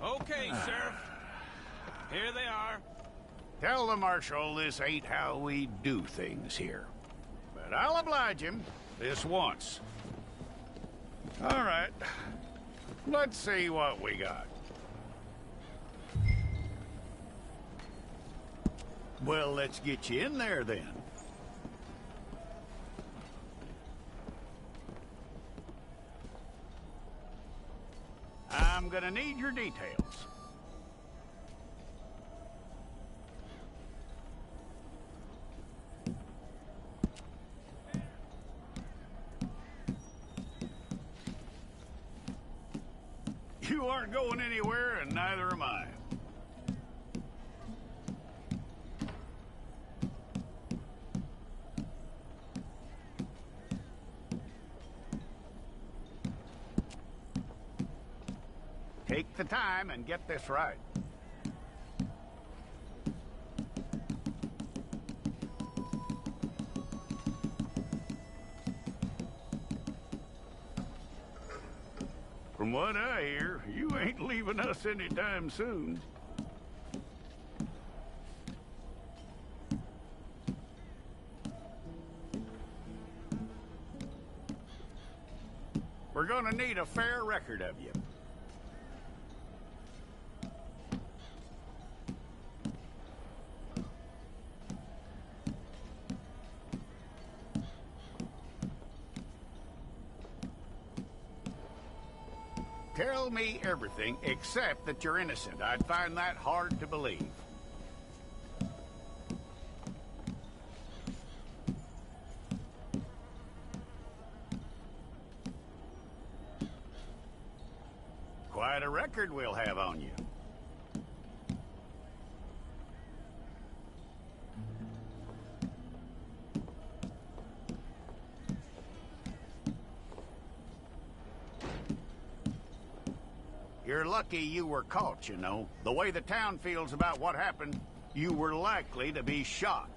Okay, Sheriff. Here they are. Tell the Marshal this ain't how we do things here. But I'll oblige him this once. All right. Let's see what we got. Well, let's get you in there then. I'm gonna need your details. You aren't going anywhere, and neither am I. Take the time and get this right. From what I hear, you ain't leaving us anytime soon. We're gonna need a fair record of you. Tell me everything except that you're innocent. I'd find that hard to believe. Quite a record we'll have on you. You're lucky you were caught, you know. The way the town feels about what happened, you were likely to be shot.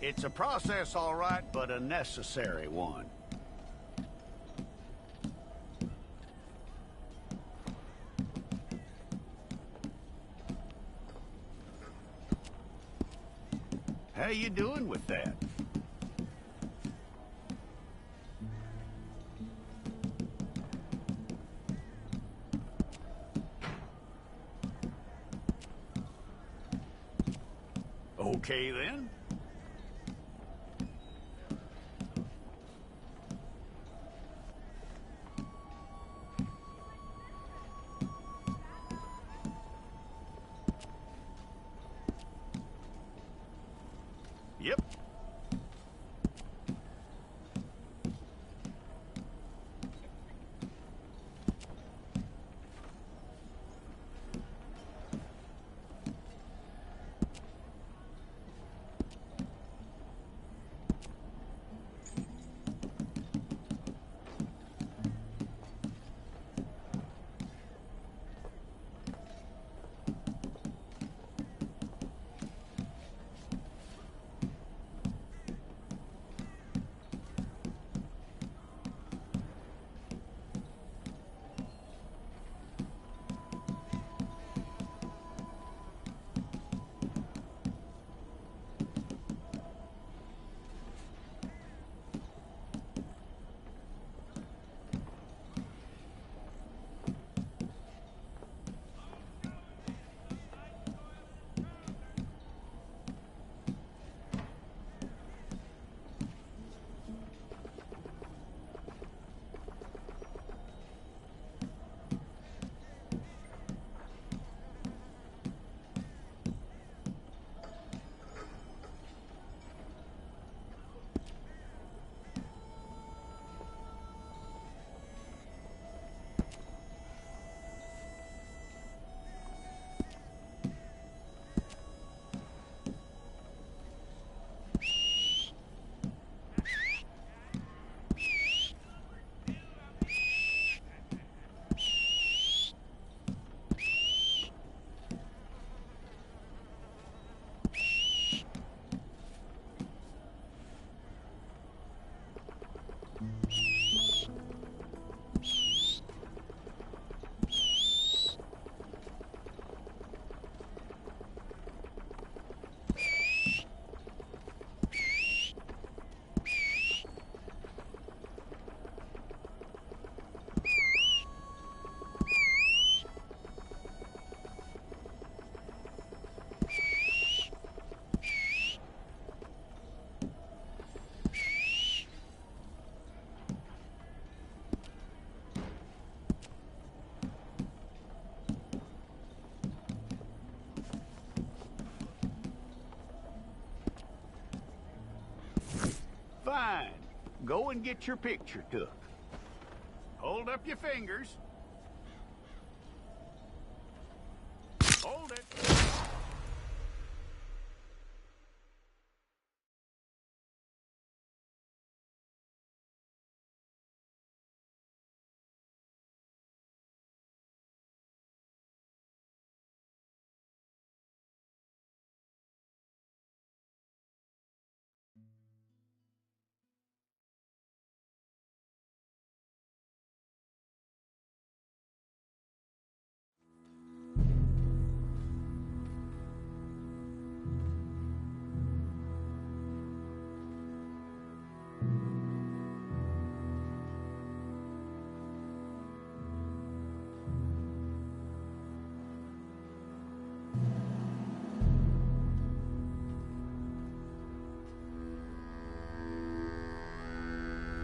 It's a process, all right, but a necessary one. How you doing with that? Okay, then. Yep. Fine. Go and get your picture took. Hold up your fingers. Hold it.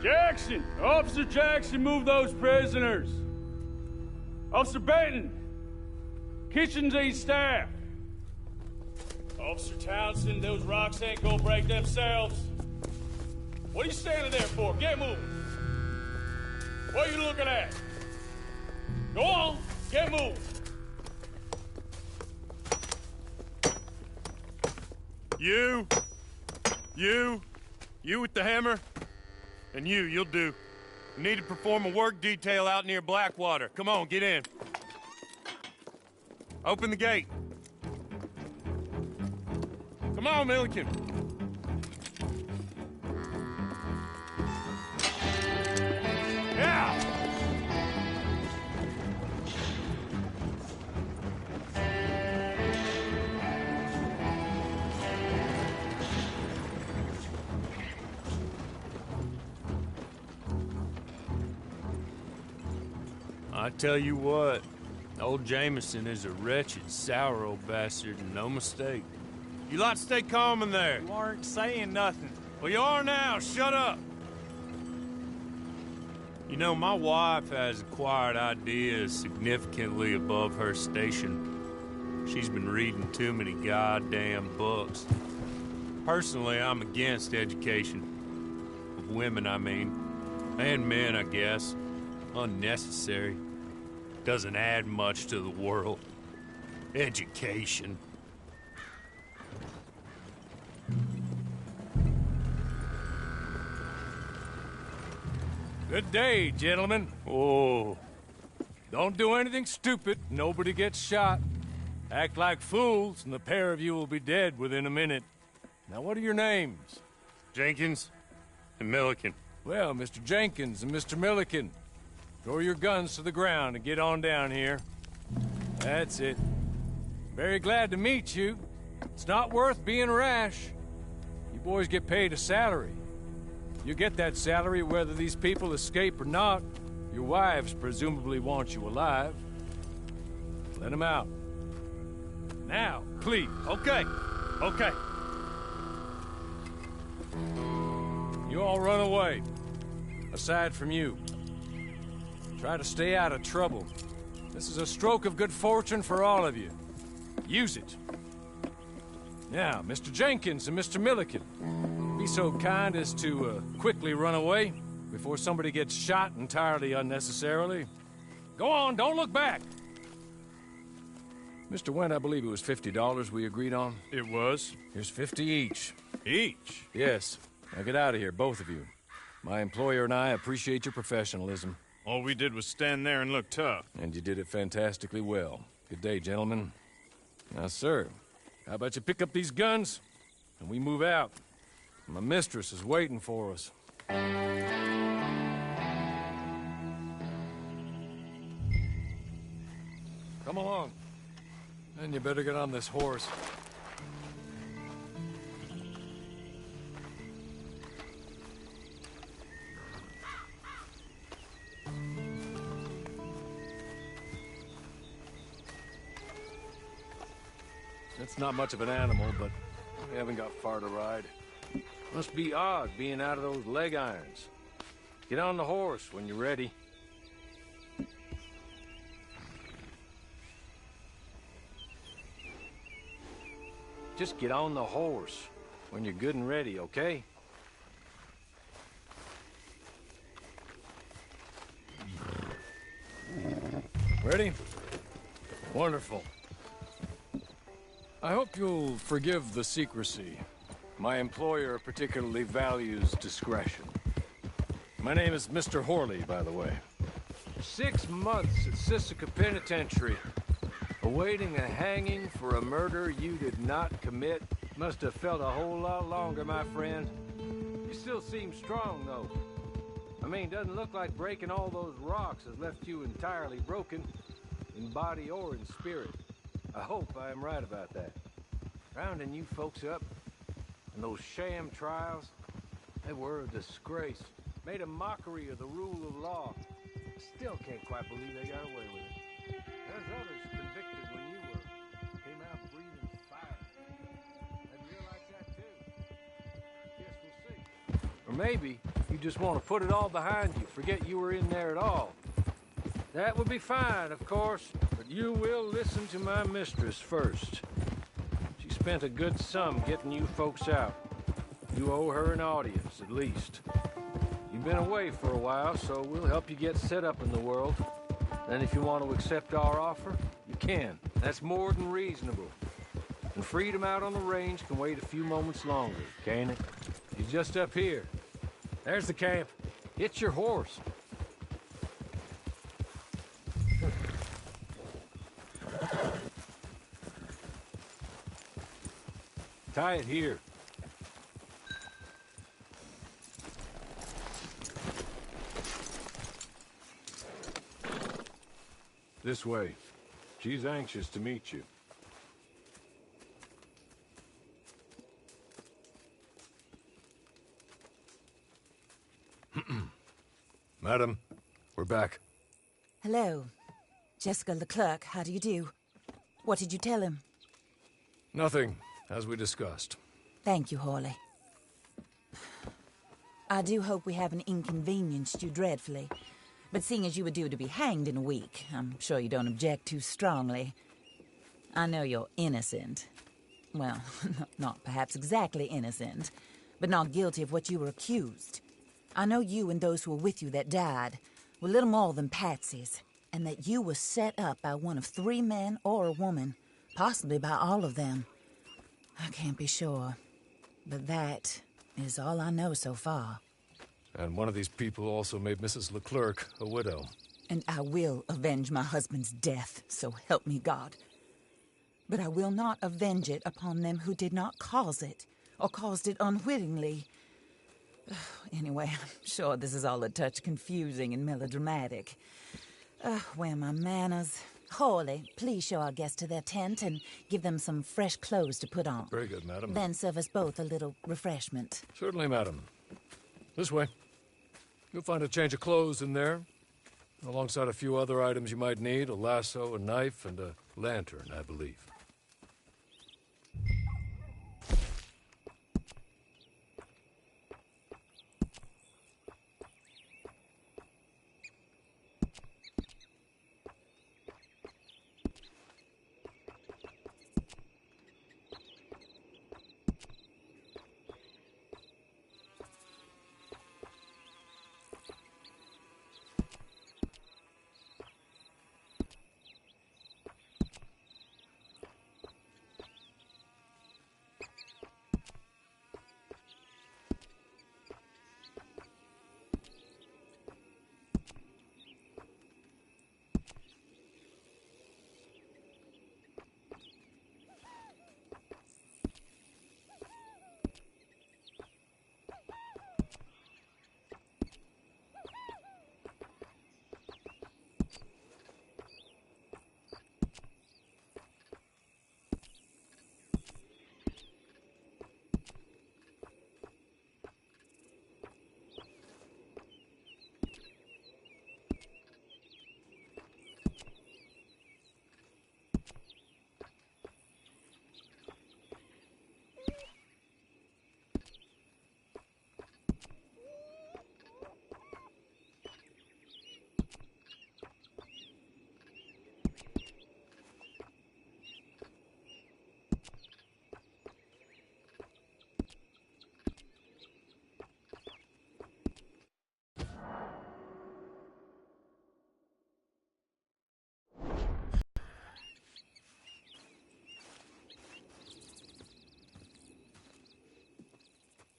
Jackson! Officer Jackson, move those prisoners! Officer Benton! Kitchens ain't staff! Officer Townsend, those rocks ain't gonna break themselves. What are you standing there for? Get moving! What are you looking at? Go on, get moving! You with the hammer? And you'll do. We need to perform a work detail out near Blackwater. Come on, get in. Open the gate. Come on, Milliken. Yeah! I tell you what, old Jameson is a wretched, sour old bastard, and no mistake. You lot stay calm in there. You aren't saying nothing. Well, you are now. Shut up. You know, my wife has acquired ideas significantly above her station. She's been reading too many goddamn books. Personally, I'm against education. Of women, I mean. And men, I guess. Unnecessary. Doesn't add much to the world. Education. Good day, gentlemen. Oh, Don't do anything stupid. Nobody gets shot. Act like fools, and the pair of you will be dead within a minute. Now, what are your names? Jenkins and Milliken. Well, Mr. Jenkins and Mr. Milliken, throw your guns to the ground and get on down here. That's it. Very glad to meet you. It's not worth being rash. You boys get paid a salary. You get that salary whether these people escape or not. Your wives presumably want you alive. Let them out. Now, please. Okay. You all run away. Aside from you. Try to stay out of trouble. This is a stroke of good fortune for all of you. Use it. Now, Mr. Jenkins and Mr. Milliken, be so kind as to quickly run away before somebody gets shot entirely unnecessarily. Go on, don't look back. Mr. Wendt, I believe it was $50 we agreed on. It was. Here's 50 each. Each? Yes. Now get out of here, both of you. My employer and I appreciate your professionalism. All we did was stand there and look tough. And you did it fantastically well. Good day, gentlemen. Now, sir, how about you pick up these guns, and we move out? My mistress is waiting for us. Come along. And you better get on this horse. It's not much of an animal, but we haven't got far to ride. Must be odd being out of those leg irons. Get on the horse when you're ready. Just get on the horse when you're good and ready, okay? Ready? Wonderful. I hope you'll forgive the secrecy. My employer particularly values discretion. My name is Mr. Horley, by the way. 6 months at Sisika Penitentiary, awaiting a hanging for a murder you did not commit. Must have felt a whole lot longer, my friend. You still seem strong, though. I mean, doesn't look like breaking all those rocks has left you entirely broken, in body or in spirit. I hope I am right about that. Rounding you folks up, and those sham trials, they were a disgrace. Made a mockery of the rule of law. Still can't quite believe they got away with it. There's others convicted when you were. Came out breathing fire. They'd realize that too. Guess we'll see. Or maybe you just want to put it all behind you, forget you were in there at all. That would be fine, of course, but you will listen to my mistress first. She spent a good sum getting you folks out. You owe her an audience, at least. You've been away for a while, so we'll help you get set up in the world. Then if you want to accept our offer, you can. That's more than reasonable. And freedom out on the range can wait a few moments longer, can't it? You're just up here. There's the camp. It's your horse. Tie it here. This way. She's anxious to meet you. Madam, we're back. Hello. Jessica Leclerc, how do you do? What did you tell him? Nothing, as we discussed. Thank you, Hawley. I do hope we haven't inconvenienced you dreadfully. But seeing as you were due to be hanged in a week, I'm sure you don't object too strongly. I know you're innocent. Well, not perhaps exactly innocent, but not guilty of what you were accused. I know you and those who were with you that died were little more than patsies, and that you were set up by one of 3 men or a woman, possibly by all of them. I can't be sure, but that is all I know so far. And one of these people also made Mrs. Leclerc a widow. And I will avenge my husband's death, so help me God. But I will not avenge it upon them who did not cause it, or caused it unwittingly. Anyway, I'm sure this is all a touch confusing and melodramatic. Where are my manners? Hawley, please show our guests to their tent and give them some fresh clothes to put on. Very good, madam. Then serve us both a little refreshment. Certainly, madam. This way. You'll find a change of clothes in there, alongside a few other items you might need, a lasso, a knife, and a lantern, I believe.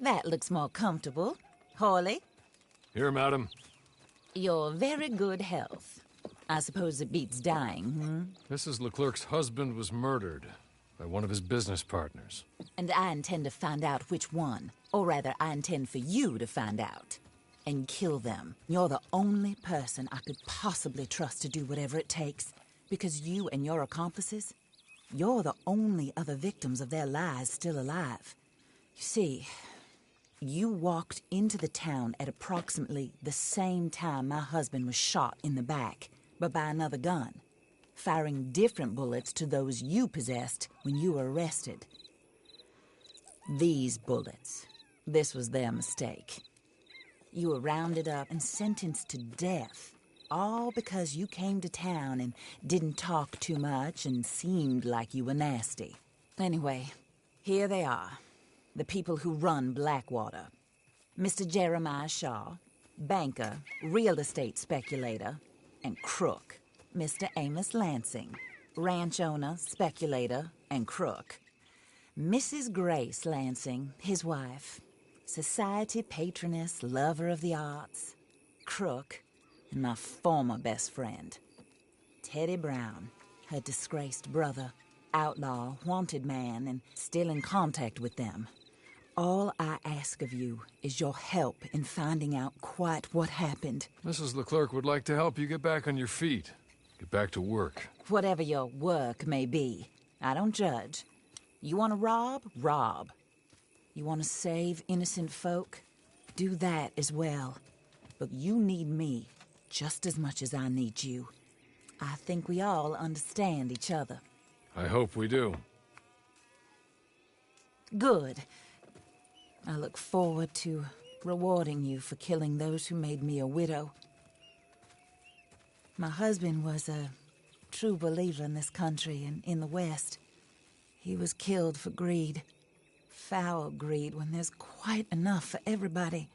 That looks more comfortable. Hawley, Here, madam. your very good health. I suppose it beats dying, Mrs. Leclerc's husband was murdered by one of his business partners. And I intend to find out which one. Or rather, I intend for you to find out. And kill them. You're the only person I could possibly trust to do whatever it takes. Because you and your accomplices, you're the only other victims of their lies still alive. You see, you walked into the town at approximately the same time my husband was shot in the back, but by another gun, firing different bullets to those you possessed when you were arrested. These bullets, this was their mistake. You were rounded up and sentenced to death, all because you came to town and didn't talk too much and seemed like you were nasty. Anyway, here they are, the people who run Blackwater. Mr. Jeremiah Shaw, banker, real estate speculator, and crook. Mr. Amos Lansing, ranch owner, speculator, and crook. Mrs. Grace Lansing, his wife, society patroness, lover of the arts, crook, and my former best friend. Teddy Brown, her disgraced brother, outlaw, wanted man, and still in contact with them. All I ask of you is your help in finding out quite what happened. Mrs. Leclerc would like to help you get back on your feet. Get back to work. Whatever your work may be, I don't judge. You want to rob? Rob. You want to save innocent folk? Do that as well. But you need me just as much as I need you. I think we all understand each other. I hope we do. Good. I look forward to rewarding you for killing those who made me a widow. My husband was a true believer in this country and in the West. He was killed for greed. Foul greed when there's quite enough for everybody.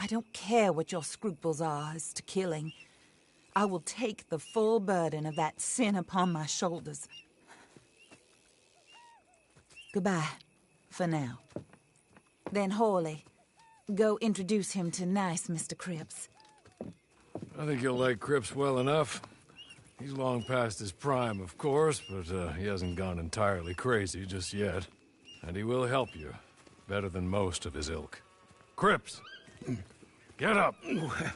I don't care what your scruples are as to killing. I will take the full burden of that sin upon my shoulders. Goodbye, for now. Then Hawley, go introduce him to nice Mr. Cripps. I think you'll like Cripps well enough. He's long past his prime, of course, but he hasn't gone entirely crazy just yet. And he will help you, better than most of his ilk. Cripps! Get up!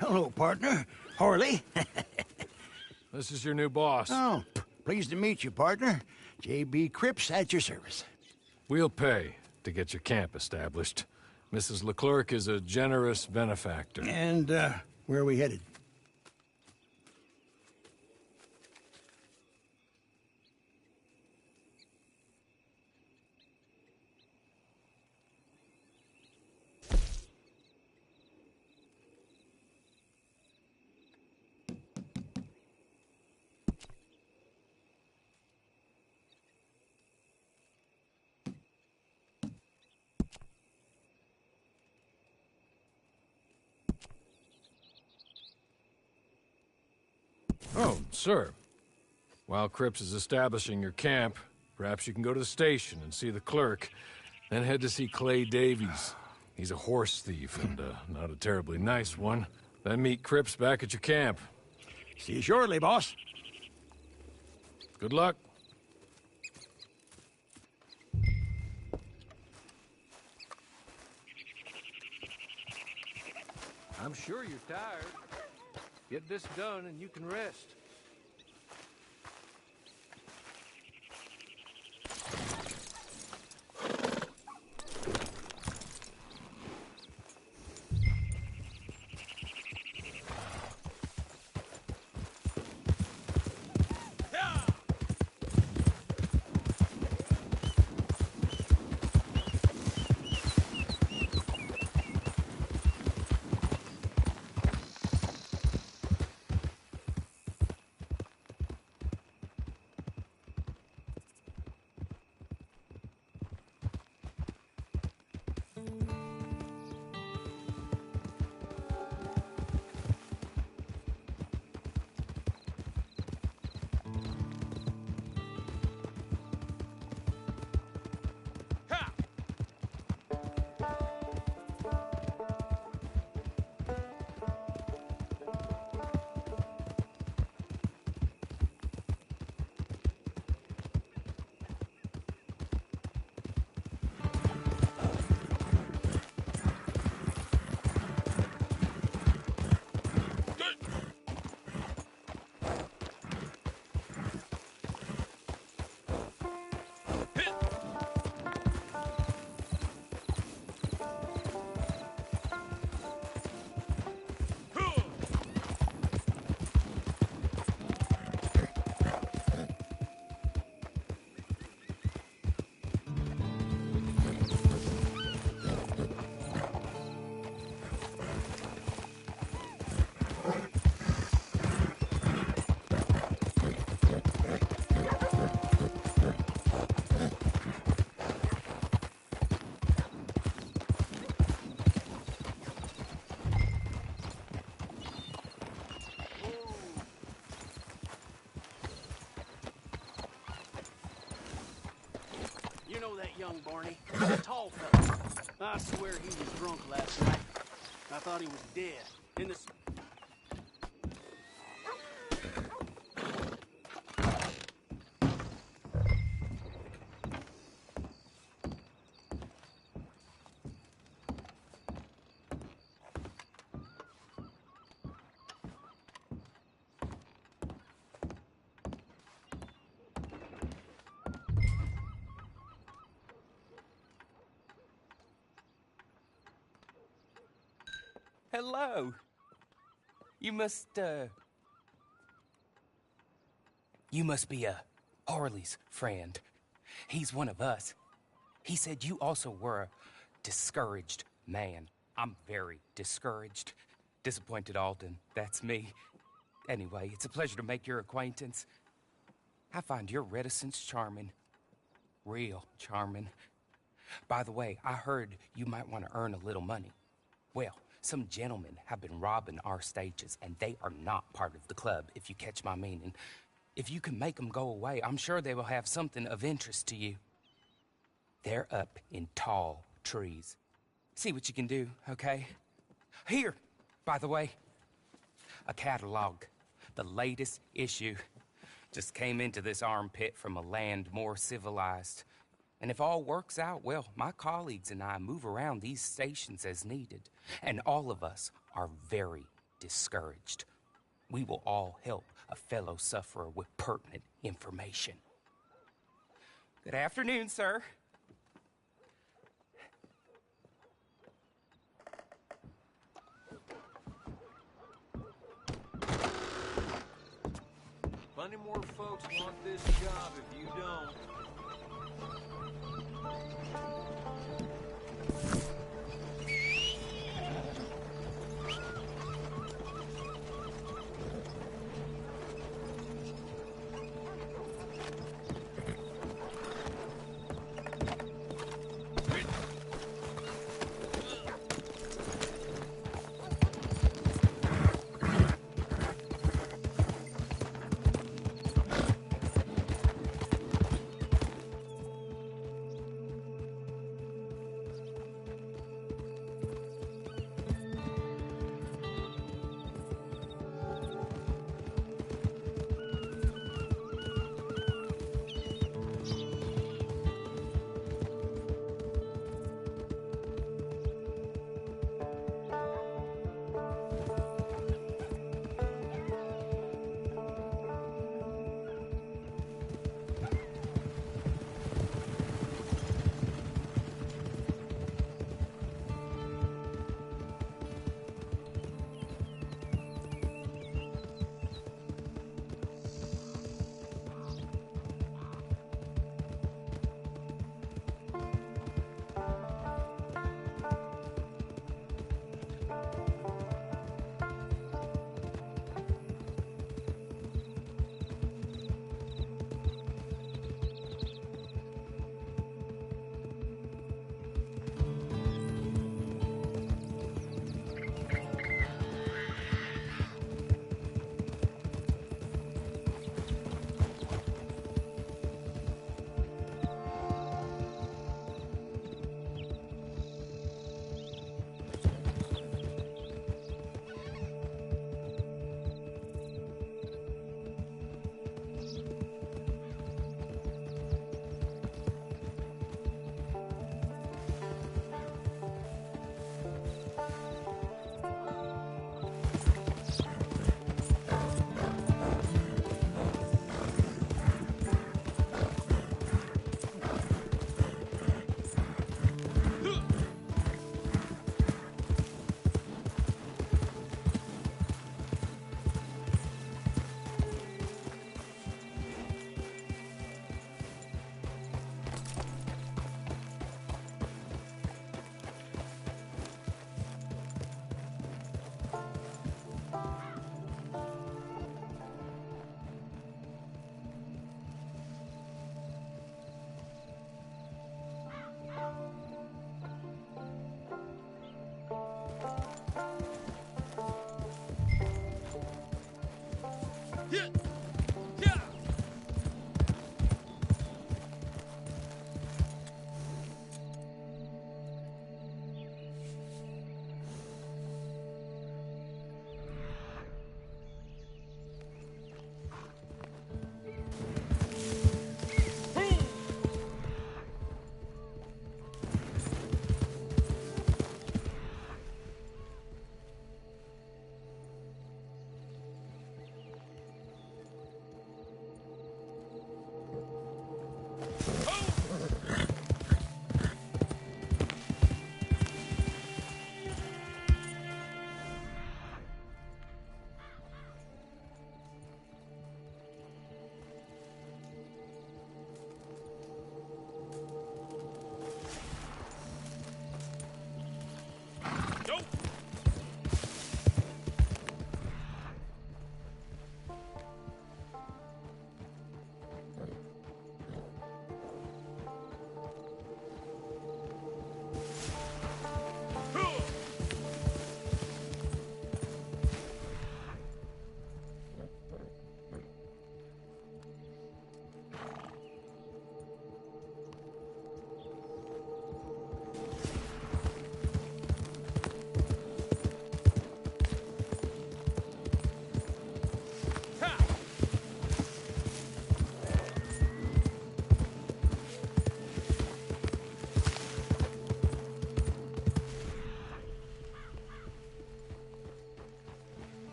Hello, partner. Harley. This is your new boss. Oh, pleased to meet you, partner. J.B. Cripps at your service. We'll pay to get your camp established. Mrs. Leclerc is a generous benefactor. And, where are we headed? Oh, sir. While Cripps is establishing your camp, perhaps you can go to the station and see the clerk, then head to see Clay Davies. He's a horse thief, and not a terribly nice one. Then meet Cripps back at your camp. See you shortly, boss. Good luck. I'm sure you're tired. Get this done and you can rest. young Barney. A tall fella. I swear he was drunk last night. I thought he was dead. In the... Hello. You must be, Harley's friend. He's one of us. He said you also were a discouraged man. I'm very discouraged. Disappointed Alden, that's me. Anyway, it's a pleasure to make your acquaintance. I find your reticence charming. Real charming. By the way, I heard you might want to earn a little money. Well, some gentlemen have been robbing our stages, and they are not part of the club, if you catch my meaning. If you can make them go away, I'm sure they will have something of interest to you. They're up in tall trees. See what you can do, okay? Here, by the way, a catalog. The latest issue. Just came into this armpit from a land more civilized. And if all works out, well, my colleagues and I move around these stations as needed. And all of us are very discouraged. We will all help a fellow sufferer with pertinent information. Good afternoon, sir. Plenty more folks want this job if you don't.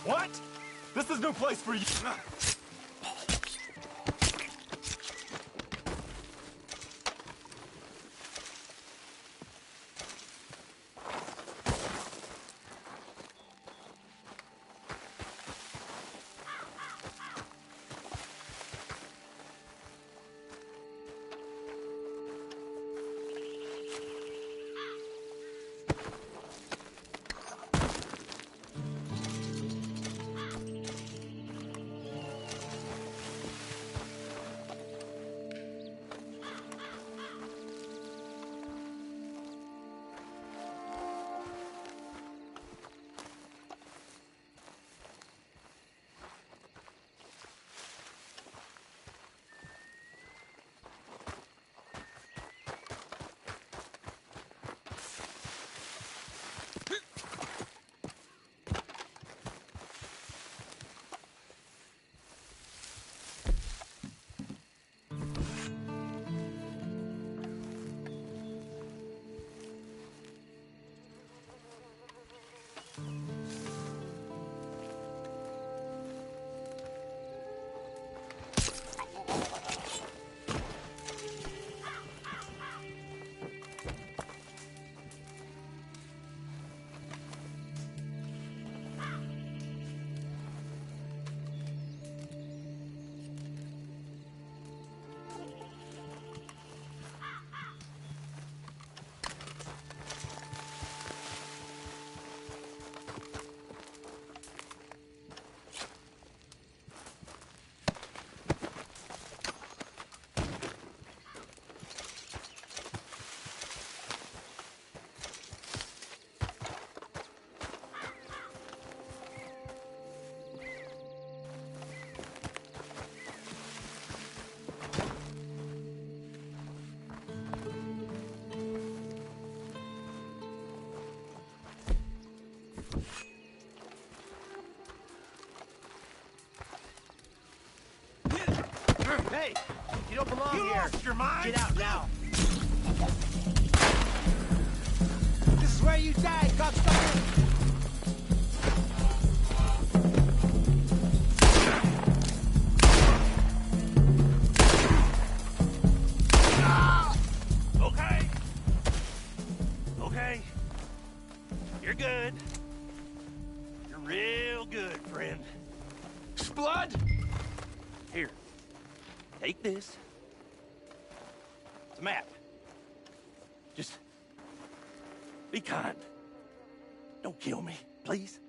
What? This is no place for you. Hey, you don't belong You here. lost your mind? Get out now. This is where you die, cocksucker. Okay. Okay. You're good. You're real good, friend. Blood? Here. Take this. It's a map. Just be kind. Don't kill me, please.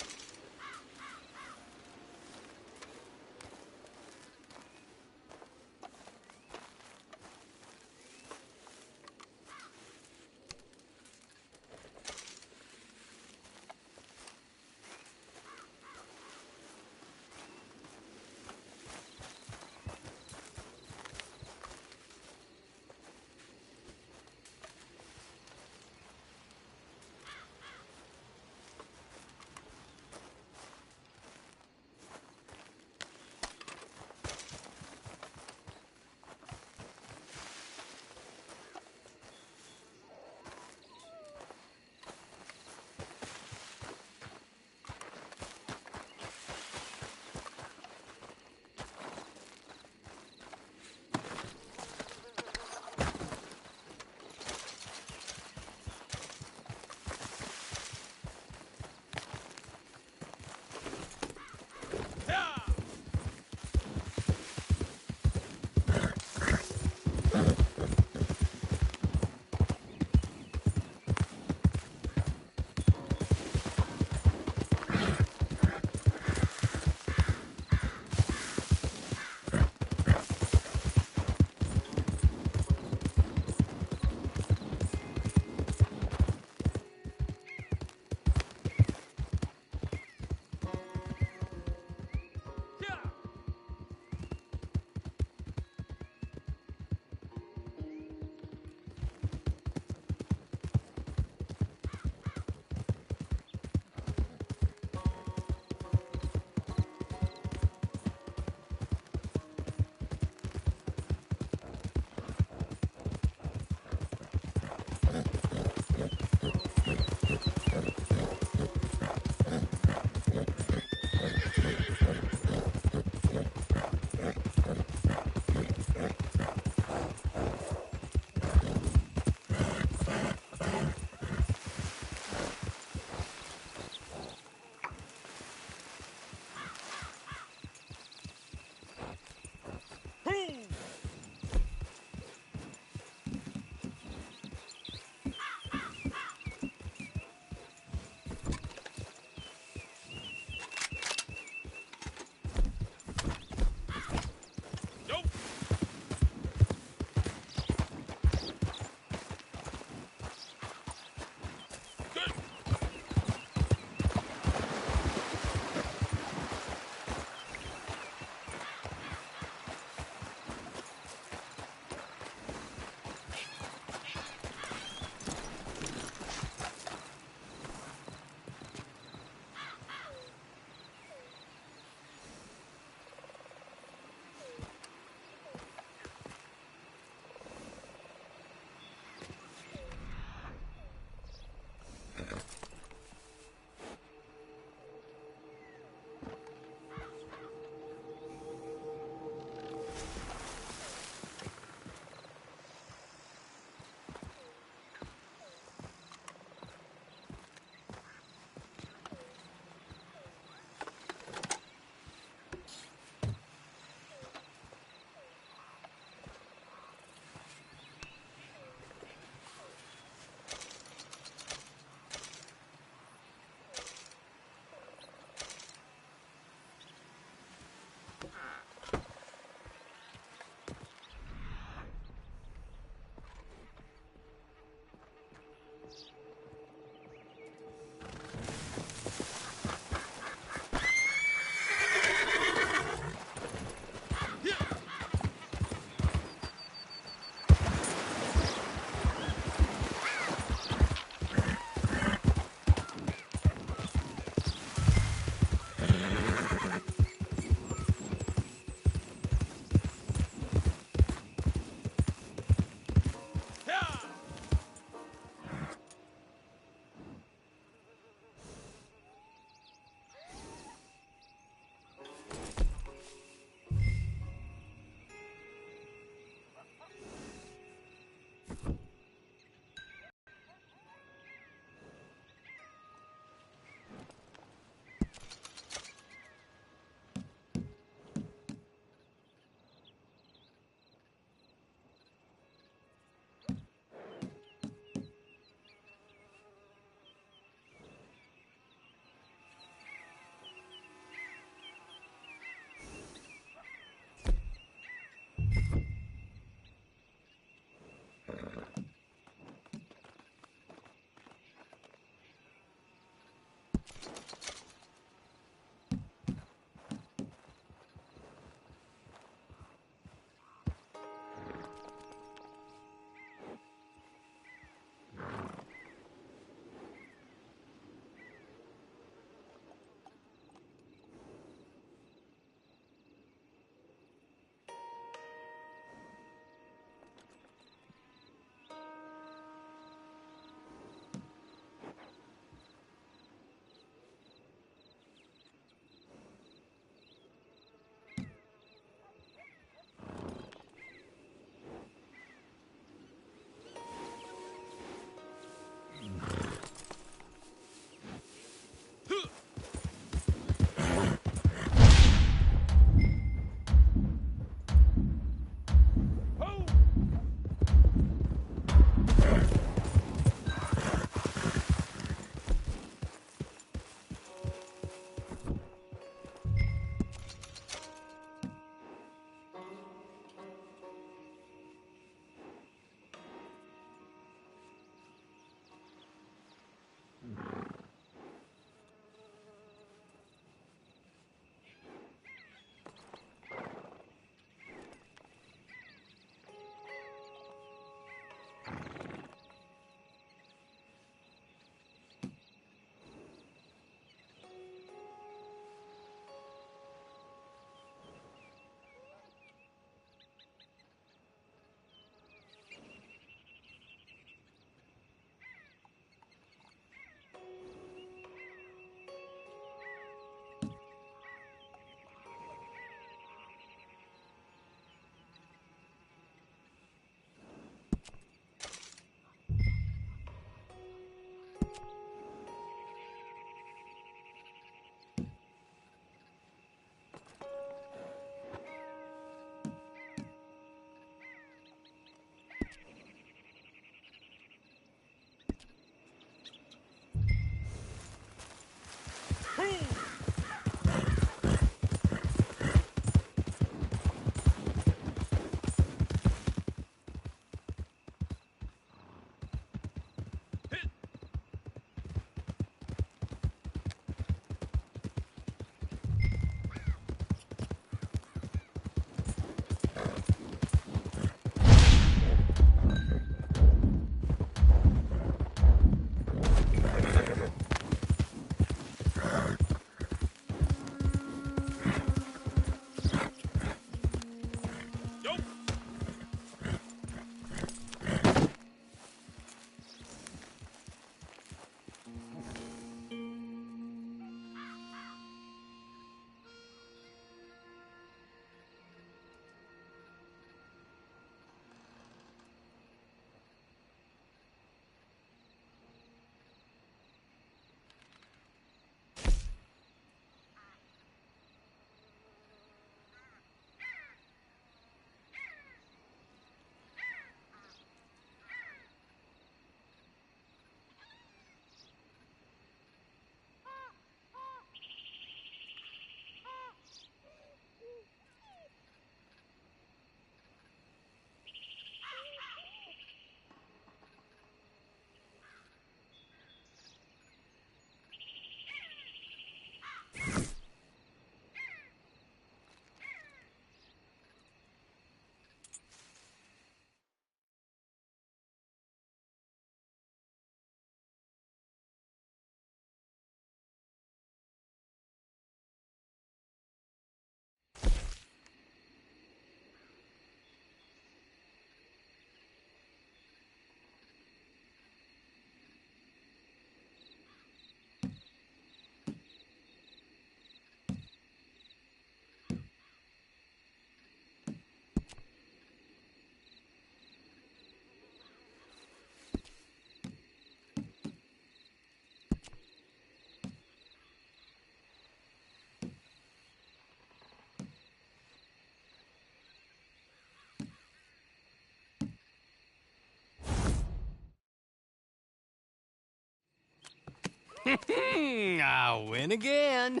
I win again.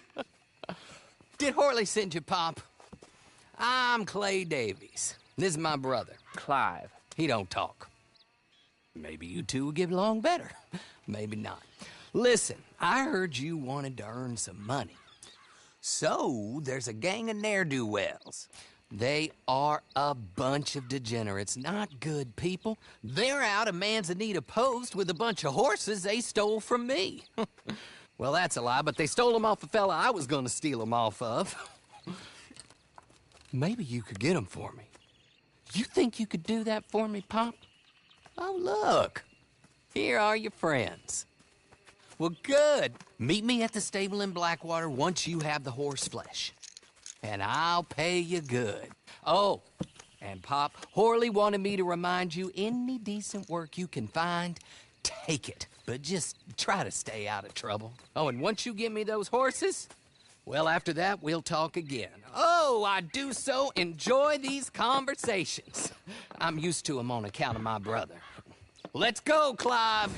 Did Horley send you, Pop? I'm Clay Davies. This is my brother, Clive. He don't talk. Maybe you two will get along better. Maybe not. Listen, I heard you wanted to earn some money. So, there's a gang of ne'er-do-wells. They are a bunch of degenerates, not good people. They're out of Manzanita Post with a bunch of horses they stole from me. Well, that's a lie, but they stole them off a fella I was gonna steal them off of. Maybe you could get them for me. You think you could do that for me, Pop? Oh, look. Here are your friends. Well, good. Meet me at the stable in Blackwater once you have the horse flesh. And I'll pay you good. Oh, and Pop, Horley wanted me to remind you, any decent work you can find, take it. But just try to stay out of trouble. Oh, and once you give me those horses, well, after that, we'll talk again. Oh, I do so enjoy these conversations. I'm used to them on account of my brother. Let's go, Clive.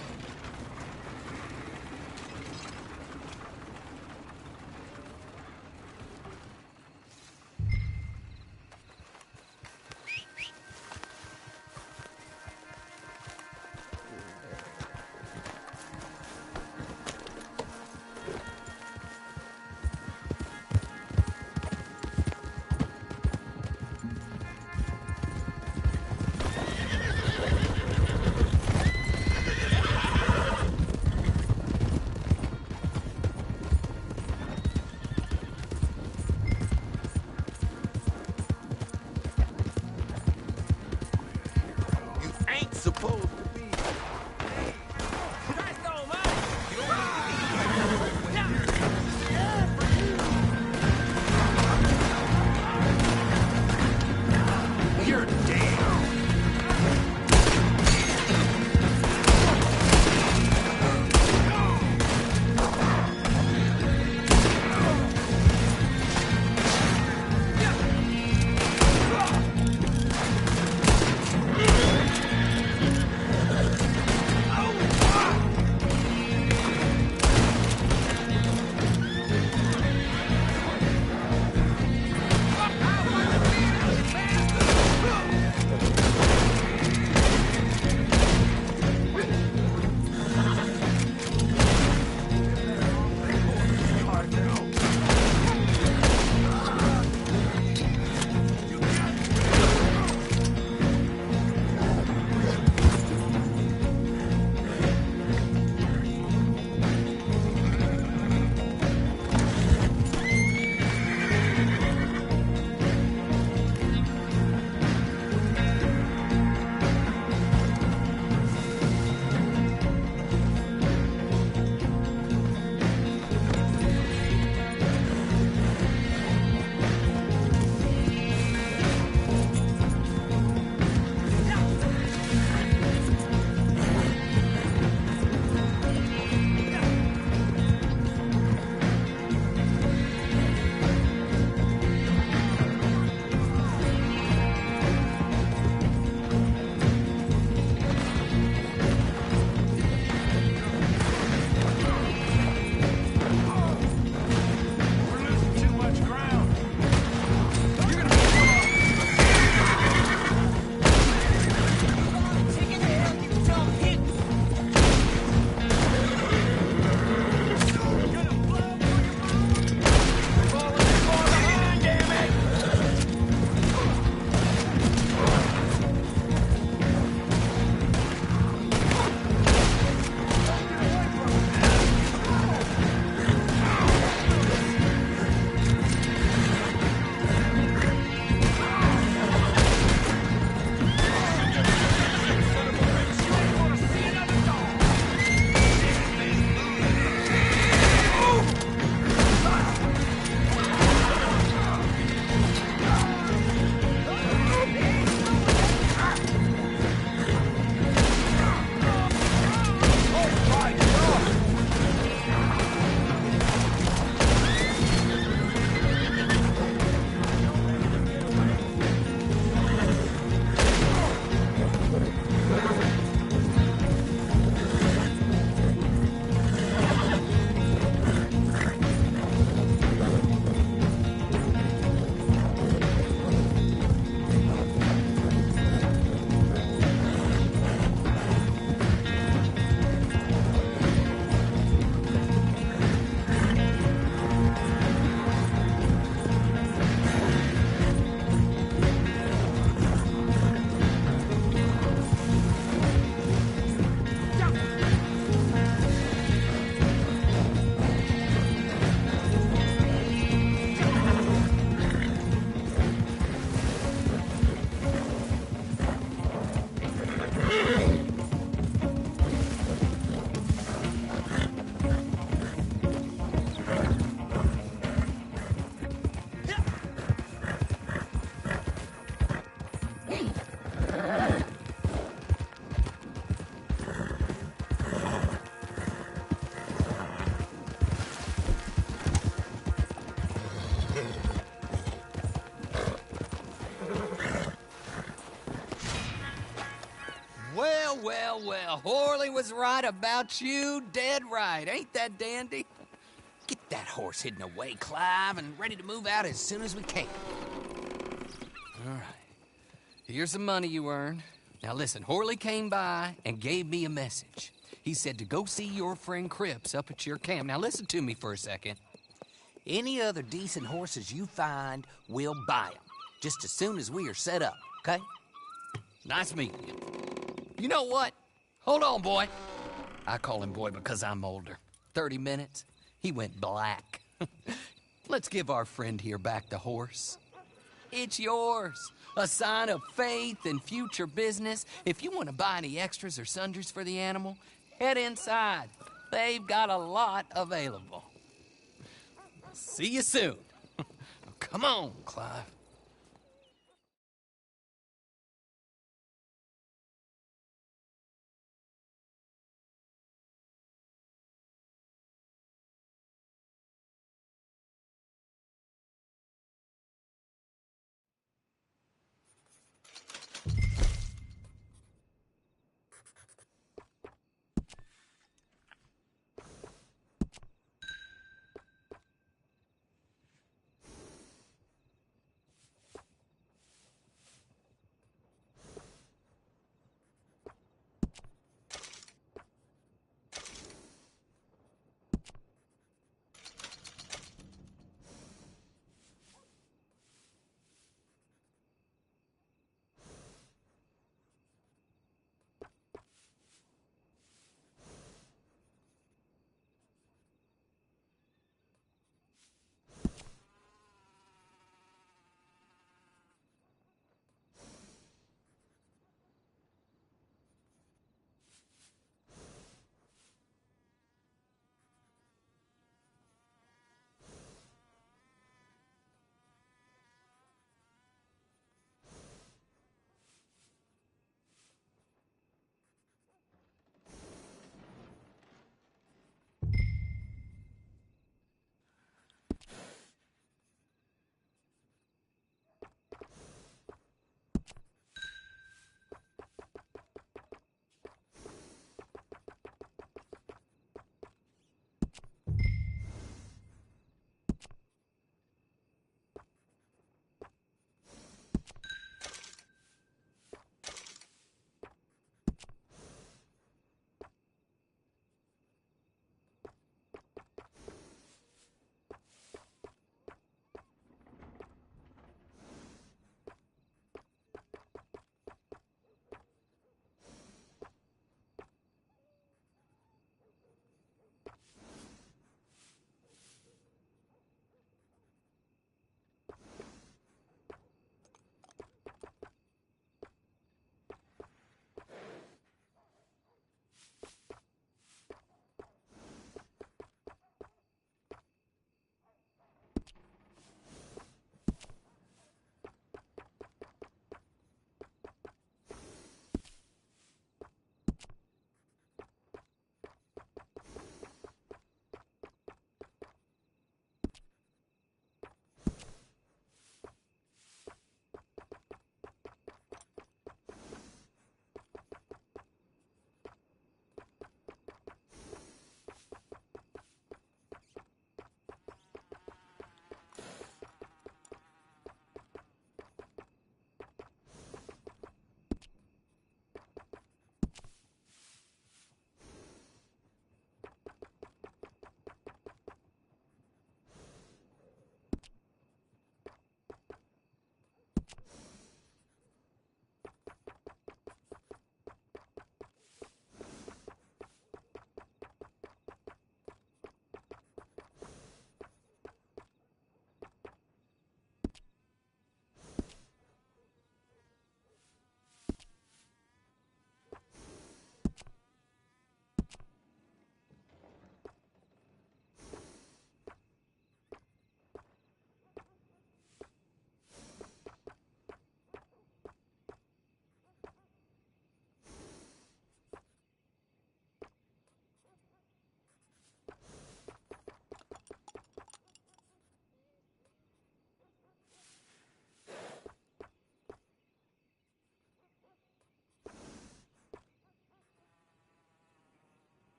Supposed to be. You're damn. Well, well, well. Horley was right about you, dead right. Ain't that dandy? Get that horse hidden away, Clive, and ready to move out as soon as we can. All right. Here's the money you earned. Now listen, Horley came by and gave me a message. He said to go see your friend Cripps up at your camp. Now listen to me for a second. Any other decent horses you find, we'll buy them. Just as soon as we are set up, okay? Nice meeting you. You know what? Hold on, boy. I call him boy because I'm older. 30 minutes, he went black. Let's give our friend here back the horse. It's yours. A sign of faith and future business. If you want to buy any extras or sundries for the animal, head inside. They've got a lot available. See you soon. Come on, Clive.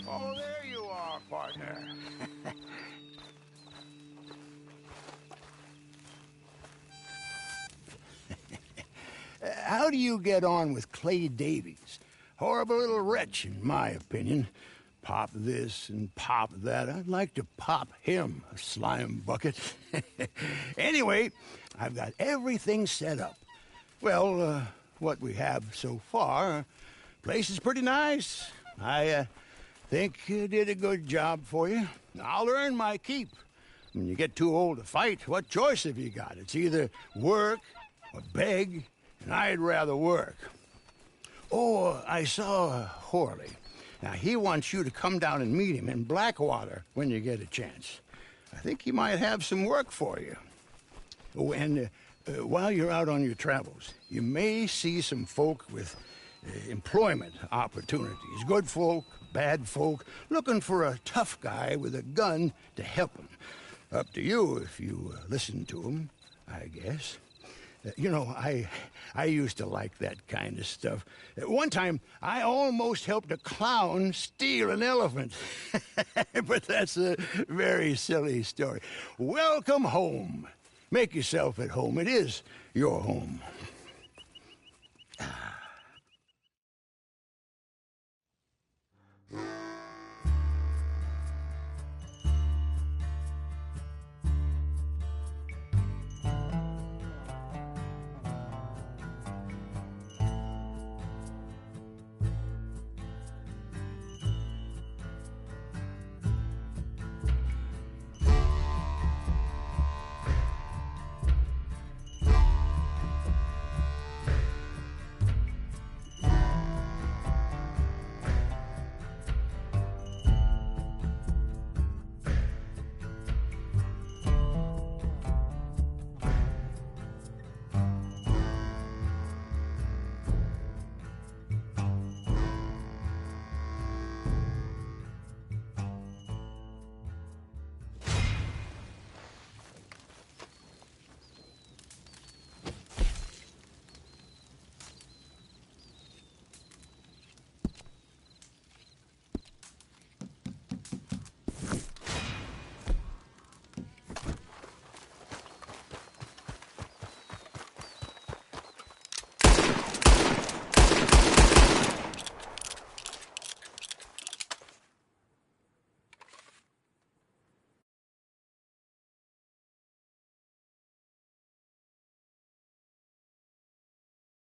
Oh, there you are, partner. How do you get on with Clay Davies? Horrible little wretch, in my opinion. Pop this and pop that. I'd like to pop him, a slime bucket. Anyway, I've got everything set up. Well, what we have so far, place is pretty nice. I think you did a good job for you. I'll earn my keep. When you get too old to fight, what choice have you got? It's either work or beg, and I'd rather work. Oh, I saw Horley. Now, he wants you to come down and meet him in Blackwater when you get a chance. I think he might have some work for you. Oh, and while you're out on your travels, you may see some folk with employment opportunities. Good folk, bad folk, looking for a tough guy with a gun to help them. Up to you if you listen to them, I guess. You know, I used to like that kind of stuff. One time, I almost helped a clown steal an elephant. But that's a very silly story. Welcome home. Make yourself at home. It is your home.